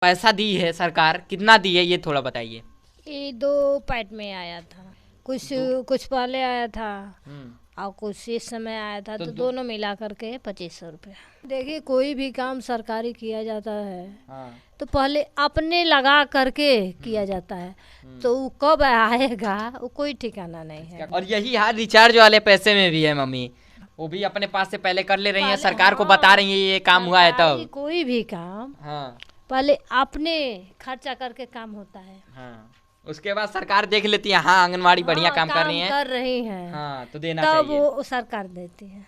पैसा दी है सरकार, कितना दी है ये थोड़ा बताइए। ये 2 पैट में आया था, कुछ कुछ पहले आया था और कुछ इस समय आया था, तो दोनों मिला करके 2500 रुपया। देखिए, कोई भी काम सरकारी किया जाता है तो पहले अपने लगा करके किया जाता है, तो वो कब आएगा वो कोई ठिकाना नहीं है। और यही हाल रिचार्ज वाले पैसे में भी है मम्मी, वो भी अपने पास से पहले कर ले रही हैं, सरकार को बता रही है ये काम हुआ है तब। कोई भी काम हाँ पहले अपने खर्चा करके काम होता है। हाँ, उसके बाद सरकार देख लेती है, हाँ आंगनवाड़ी बढ़िया काम कर रही है, हाँ, तो देना तब चाहिए। वो सरकार देती है।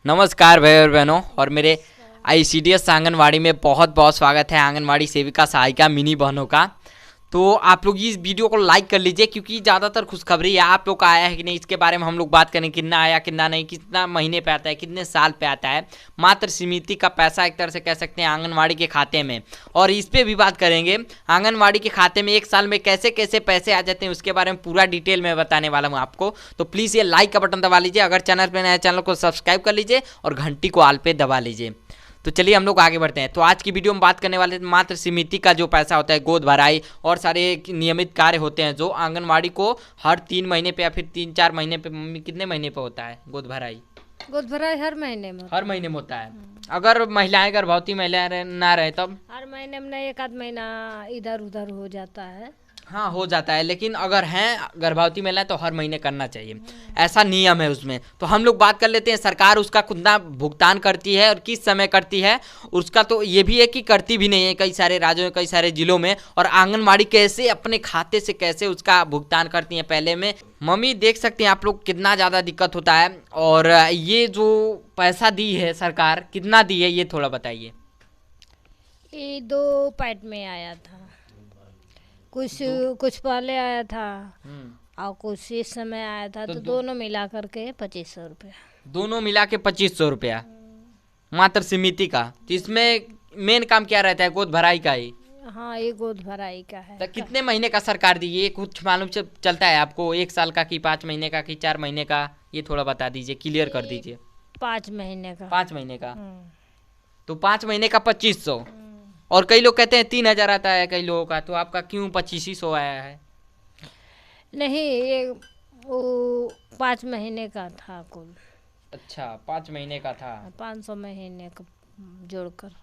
नमस्कार भाई और बहनों, और मेरे ICDS आंगनवाड़ी में बहुत बहुत स्वागत है आंगनवाड़ी सेविका सहायिका मिनी बहनों का। तो आप लोग इस वीडियो को लाइक कर लीजिए, क्योंकि ज़्यादातर खुशखबरी है आप लोग का आया है कि नहीं, इसके बारे में हम लोग बात करें, कितना आया कितना नहीं, कितना महीने पे आता है, कितने साल पे आता है। मातृ समिति का पैसा एक तरह से कह सकते हैं आंगनवाड़ी के खाते में, और इस पर भी बात करेंगे आंगनवाड़ी के खाते में एक साल में कैसे कैसे पैसे आ जाते हैं, उसके बारे में पूरा डिटेल में बताने वाला हूँ आपको। तो प्लीज़ ये लाइक का बटन दबा लीजिए, अगर चैनल पर नया चैनल को सब्सक्राइब कर लीजिए और घंटी को ऑल पे दबा लीजिए। तो चलिए हम लोग आगे बढ़ते हैं। तो आज की वीडियो में बात करने वाले मातृ समिति का जो पैसा होता है, गोद भराई और सारे नियमित कार्य होते हैं जो आंगनवाड़ी को हर 3 महीने पे या फिर 3-4 महीने पे, मम्मी कितने महीने पे होता है गोद भराई? गोद भराई हर महीने में होता है। अगर महिलाएं गर्भवती महिलाएं ना रहे तब हर महीने में नहीं, 1 आध महीना इधर उधर हो जाता है। हाँ हो जाता है, लेकिन अगर हैं गर्भवती महिलाएं तो हर महीने करना चाहिए, ऐसा नियम है उसमें। तो हम लोग बात कर लेते हैं सरकार उसका कितना भुगतान करती है और किस समय करती है उसका। तो ये भी है कि करती भी नहीं है कई सारे राज्यों में, कई सारे जिलों में, और आंगनबाड़ी कैसे अपने खाते से कैसे उसका भुगतान करती हैं पहले में। मम्मी देख सकते हैं आप लोग कितना ज़्यादा दिक्कत होता है। और ये जो पैसा दी है सरकार, कितना दी है ये थोड़ा बताइए। ये 2 पैट में आया था, कुछ पहले आया था और कुछ इस समय आया था, तो दोनों मिला करके 2500 रुपया। दोनों मिला के 2500 रुपया मातृ समिति का। तो इसमें मेन काम क्या रहता है? गोद भराई का ही। हाँ, ये गोद भराई का है। तो कितने महीने का सरकार दी, ये कुछ मालूम चलता है आपको? 1 साल का कि 5 महीने का कि 4 महीने का, ये थोड़ा बता दीजिए, क्लियर कर दीजिए। 5 महीने का। 5 महीने का। तो 5 महीने का 2500, और कई लोग कहते हैं 3000 आता है कई लोगों का। तो आपका क्यों 2500 आया है? नहीं, ये वो 5 महीने का था कुल। अच्छा, 5 महीने का था। 500 महीने का जोड़कर।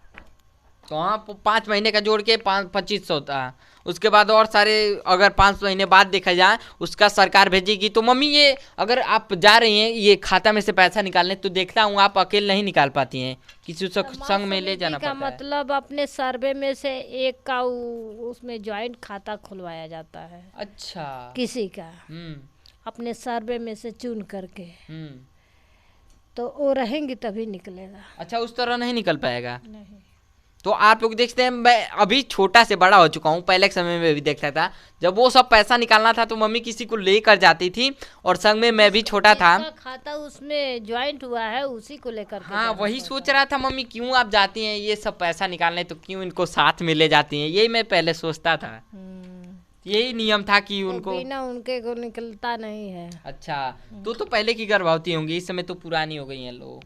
तो हाँ, 5 महीने का जोड़ के 2500 था। उसके बाद और सारे अगर 5 महीने बाद देखा जाए उसका सरकार भेजेगी। तो मम्मी ये अगर आप जा रही हैं ये खाता में से पैसा निकालने, तो देखता हूँ आप अकेले नहीं निकाल पाती हैं, किसी संग में ले जाना पड़ता है। मतलब अपने सर्वे में से एक का उसमें ज्वाइंट खाता खुलवाया जाता है। अच्छा, किसी का अपने सर्वे में से चुन करके, तो वो रहेंगी तभी निकलेगा। अच्छा, उस तरह नहीं निकल पाएगा। नहीं। तो आप लोग देखते हैं, मैं अभी छोटा से बड़ा हो चुका हूँ, पहले के समय में भी देखता था जब वो सब पैसा निकालना था तो मम्मी किसी को लेकर जाती थी, और संग में मैं भी छोटा था। खाता उसमें ज्वाइंट हुआ है उसी को लेकर। हाँ, वही सोच रहा था मम्मी, क्यों आप जाती हैं ये सब पैसा निकालने, तो क्यों इनको साथ में ले जाती हैं, यही मैं पहले सोचता था। यही नियम था कि उनको बिना उनके को निकलता नहीं है। अच्छा, तो पहले की गर्भवती होंगी, इस समय तो पुरानी हो गई हैं लोग,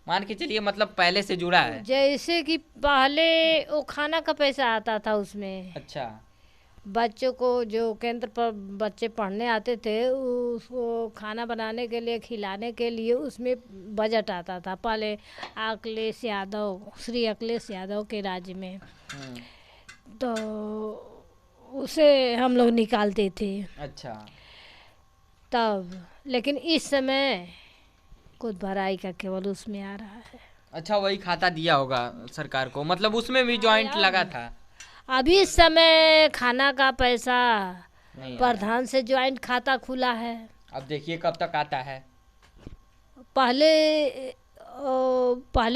मान के चलिए, मतलब पहले से जुड़ा है। जैसे कि पहले वो खाना का पैसा आता था उसमें। अच्छा, बच्चों को जो केंद्र पर बच्चे पढ़ने आते थे उसको खाना बनाने के लिए, खिलाने के लिए उसमें बजट आता था पहले। अखिलेश यादव, श्री अखिलेश यादव के राज्य में, तो उसे हम लोग निकालते थे। अच्छा, तब लेकिन इस समय गोद भराई का केवल उसमें आ रहा है। अच्छा, वही खाता दिया होगा सरकार को, मतलब उसमें भी जॉइंट लगा था। अभी इस समय खाना का पैसा नहीं, प्रधान से ज्वाइंट खाता खुला है। अब देखिए कब तक आता है। पहले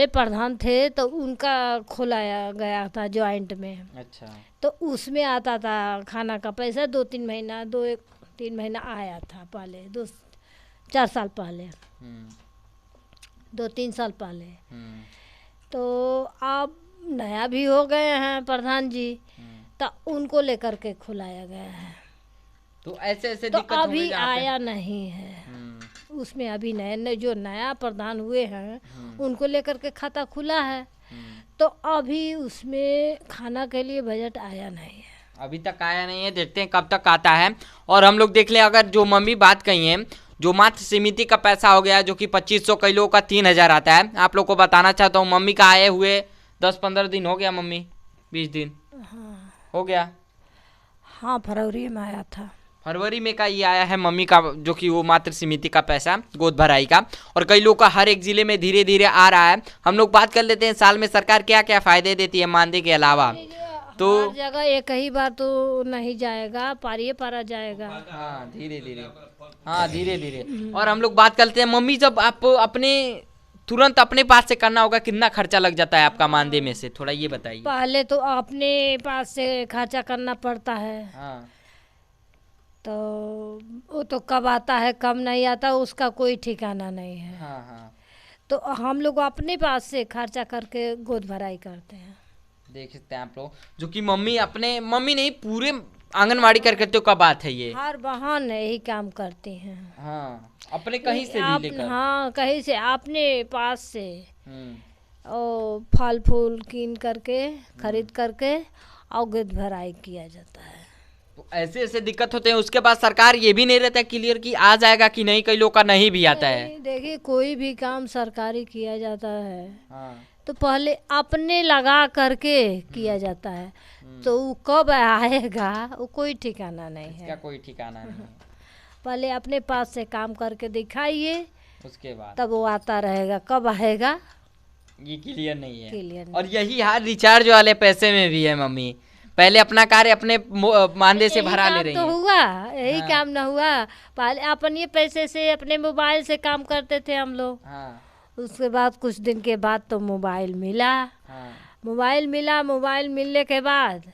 प्रधान थे तो उनका खोलाया गया था ज्वाइंट में। अच्छा, तो उसमें आता था खाना का पैसा 2-3 महीना, 2-3 महीना आया था पहले, 2-4 साल पहले, 2-3 साल पहले। तो अब नया भी हो गए हैं प्रधान जी, तो उनको लेकर के खुलाया गया है। तो ऐसे ऐसे तो दिक्कत होंगे अभी जहाँ पे- आया नहीं है उसमें। अभी नए नए जो नया प्रधान हुए हैं उनको लेकर के खाता खुला है, तो अभी उसमें खाना के लिए बजट आया नहीं है। अभी तक आया नहीं है, देखते हैं कब तक आता है। और हम लोग देख लें, अगर जो मम्मी बात कही है, जो मातृ समिति का पैसा हो गया जो कि 2500, कई लोगों का 3000 आता है। आप लोग को बताना चाहता हूँ, मम्मी का आए हुए 10-15 दिन हो गया, मम्मी 20 दिन हो गया। हाँ, फरवरी में आया था। फरवरी में का ये आया है मम्मी का, जो कि वो मातृ समिति का पैसा गोद भराई का। और कई लोग का हर एक जिले में धीरे धीरे आ रहा है। हम लोग बात कर लेते हैं साल में सरकार क्या क्या फायदे देती है मानदेय के अलावा। तो हर जगह एक ही बार तो नहीं जाएगा, पारिये पारा जाएगा। हाँ धीरे धीरे, हाँ धीरे धीरे। और हम लोग बात करते हैं मम्मी, जब आप अपने तुरंत अपने पास से करना होगा, कितना खर्चा लग जाता है आपका मानदेय में से, थोड़ा ये बताइए। पहले तो अपने पास से खर्चा करना पड़ता है, हाँ तो वो तो कब आता है कब नहीं आता उसका कोई ठिकाना नहीं है। हाँ हाँ, तो हम लोग अपने पास से खर्चा करके गोद भराई करते हैं। देख सकते हैं आप लोग, जो कि मम्मी अपने, मम्मी नहीं पूरे आंगनवाड़ी कार्यकर्ताओं का बात है ये। हर बहन यही काम करती हैं। हाँ, अपने कहीं से भी लेकर। हाँ, कहीं से अपने पास से हम्म, और फल फूल कीन करके खरीद करके और गोद भराई किया जाता है। तो ऐसे ऐसे दिक्कत होते हैं। उसके बाद सरकार ये भी नहीं रहता क्लियर कि आ जाएगा कि नहीं, कई लोग का नहीं भी आता है। नहीं, देखिए कोई भी काम सरकारी किया जाता है हाँ तो पहले अपने लगा करके किया जाता है, तो वो कब आएगा वो कोई ठिकाना नहीं इसका है। कोई ठिकाना नहीं है। पहले अपने पास से काम करके दिखाइए, उसके बाद तब वो आता रहेगा। कब आएगा ये क्लियर नहीं है। क्लियर नहीं। और यही हाल रिचार्ज वाले पैसे में भी है मम्मी। पहले अपना कार्य अपने मानदेय से यही भरा ले काम रही तो है। हुआ, यही हाँ। काम ना हुआ। पहले अपने पैसे से अपने मोबाइल से काम करते थे हम लोग। हाँ उसके बाद कुछ दिन के बाद तो मोबाइल मिला। हाँ, मोबाइल मिलने के बाद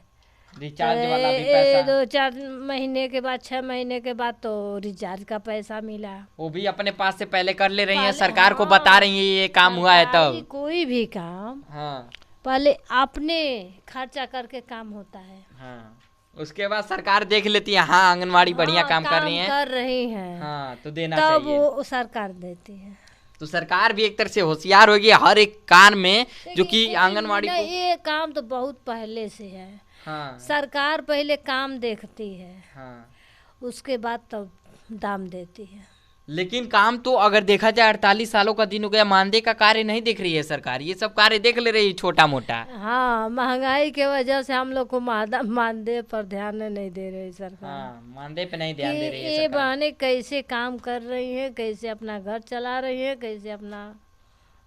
रिचार्ज वाला भी 2-4 महीने के बाद 6 महीने के बाद तो रिचार्ज का पैसा मिला। वो भी अपने पास से पहले कर ले रही हैं, पहले- सरकार को हाँ। बता रही है ये काम हुआ है सरकारी तब। कोई भी काम हाँ पहले अपने खर्चा करके काम होता है। हाँ, उसके बाद सरकार देख लेती है, हाँ आंगनवाड़ी बढ़िया हाँ, काम कर रही है, कर रही हैं, हाँ तो देना तब चाहिए। वो सरकार देती है। तो सरकार भी एक तरह से होशियार होगी हर एक काम में, जो कि देखिए, आंगनवाड़ी नहीं, को। ये काम तो बहुत पहले से है। हाँ सरकार पहले काम देखती है, हाँ, उसके बाद तब दाम देती है। लेकिन काम तो अगर देखा जाए 48 सालों का दिन हो गया, मानदेय का कार्य नहीं देख रही है सरकार। ये सब कार्य देख ले रही है छोटा मोटा। हाँ, महंगाई के वजह से हम लोग को मानदेय पर ध्यान नहीं दे रही सरकार। हाँ, मानदेय पे नहीं कि ध्यान दे रही है ये सरकार। बहनें कैसे काम कर रही हैं, कैसे अपना घर चला रही हैं, कैसे अपना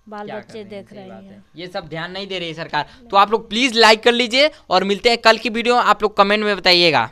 बाल क्या बच्चे कर रही हैं, देख सही रही बात हैं। है। ये सब ध्यान नहीं दे रही है सरकार। तो आप लोग प्लीज लाइक कर लीजिए और मिलते हैं कल की वीडियो। आप लोग कमेंट में बताइएगा।